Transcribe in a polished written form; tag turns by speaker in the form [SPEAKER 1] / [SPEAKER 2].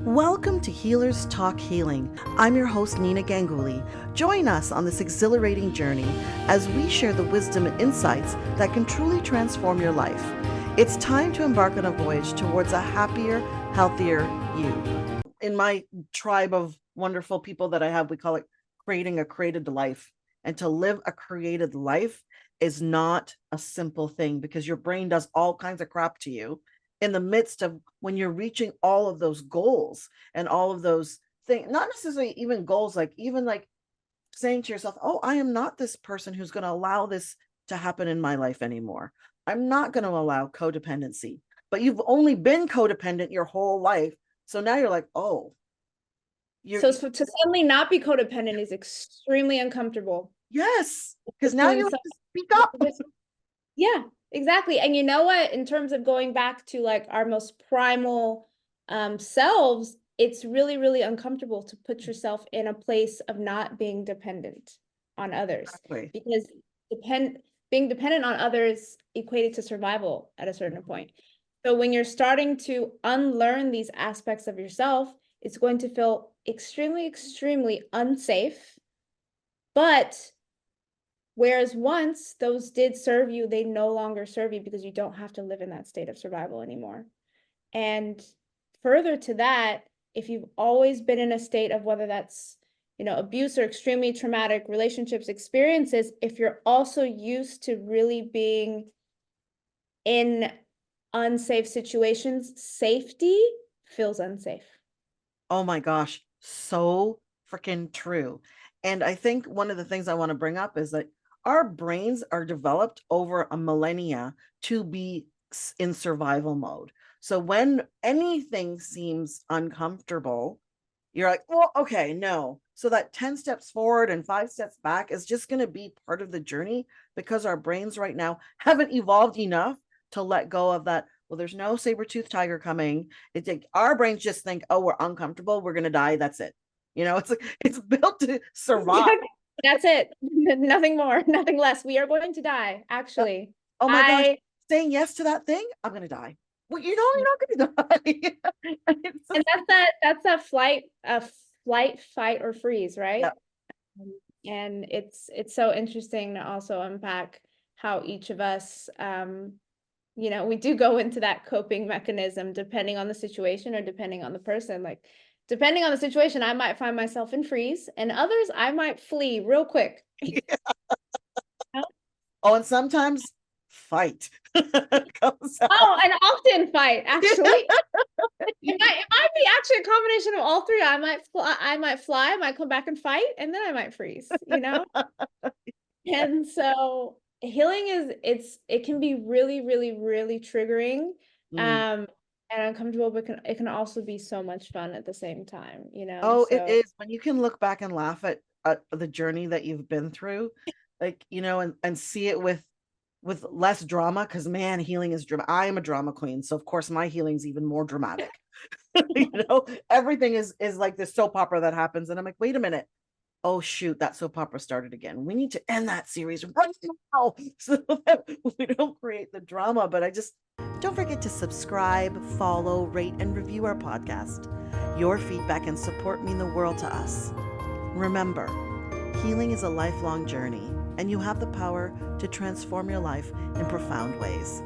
[SPEAKER 1] Welcome to Healers Talk Healing. I'm your host, Nina Ganguly. Join us on this exhilarating journey as we share the wisdom and insights that can truly transform your life. It's time to embark on a voyage towards a happier, healthier you. In my tribe of wonderful people that I have, we call it creating a created life. And to live a created life is not a simple thing because your brain does all kinds of crap to you in the midst of when you're reaching all of those goals and all of those things, not necessarily even goals, like even like saying to yourself, oh, I am not this person who's going to allow this to happen in my life anymore. I'm not going to allow codependency, but you've only been codependent your whole life. So now you're like, oh,
[SPEAKER 2] So to suddenly not be codependent is extremely uncomfortable.
[SPEAKER 1] yes, because now you have to speak up.
[SPEAKER 2] Yeah, exactly. And you know what? In terms of going back to like our most primal selves, it's really, really uncomfortable to put yourself in a place of not being dependent on others.
[SPEAKER 1] Exactly.
[SPEAKER 2] Because being dependent on others equated to survival at a certain point. So when you're starting to unlearn these aspects of yourself, it's going to feel extremely, extremely unsafe. But whereas once those did serve you, they no longer serve you because you don't have to live in that state of survival anymore. And further to that, if you've always been in a state of whether that's, abuse or extremely traumatic relationships experiences, if you're also used to really being in unsafe situations, safety feels unsafe.
[SPEAKER 1] Oh my gosh, so freaking true. And I think one of the things I want to bring up is that our brains are developed over a millennia to be in survival mode. So when anything seems uncomfortable, you're like, well, okay, no. So that 10 steps forward and 5 steps back is just going to be part of the journey because our brains right now haven't evolved enough to let go of that. Well, there's no saber-toothed tiger coming. It's like our brains just think, oh, we're uncomfortable, we're gonna die. That's it. It's like it's built to survive.
[SPEAKER 2] That's it. Nothing more, nothing less. We are going to die, actually.
[SPEAKER 1] Oh my gosh, saying yes to that thing, I'm gonna die. Well, you're not gonna die.
[SPEAKER 2] And that's that flight, fight, or freeze, right?
[SPEAKER 1] Yeah.
[SPEAKER 2] And it's so interesting to also unpack how each of us we do go into that coping mechanism depending on the situation or depending on the person. Like depending on the situation, I might find myself in freeze, and others I might flee real quick.
[SPEAKER 1] Yeah. Oh, and sometimes fight comes out.
[SPEAKER 2] Oh, and often fight, actually. It might be actually a combination of all three. I might fly, I might come back and fight, and then I might freeze, And so healing it can be really, really, really triggering, and uncomfortable, but it can also be so much fun at the same time,
[SPEAKER 1] Oh, it
[SPEAKER 2] so.
[SPEAKER 1] is when you can look back and laugh at the journey that you've been through, like, and see it with less drama. Because man, healing is drama. I am a drama queen, so of course my healing's even more dramatic. Everything is like this soap opera that happens, and I'm like, wait a minute. Oh shoot, that soap opera started again. We need to end that series right now so that we don't create the drama. But don't forget to subscribe, follow, rate, and review our podcast. Your feedback and support mean the world to us. Remember, healing is a lifelong journey, and you have the power to transform your life in profound ways.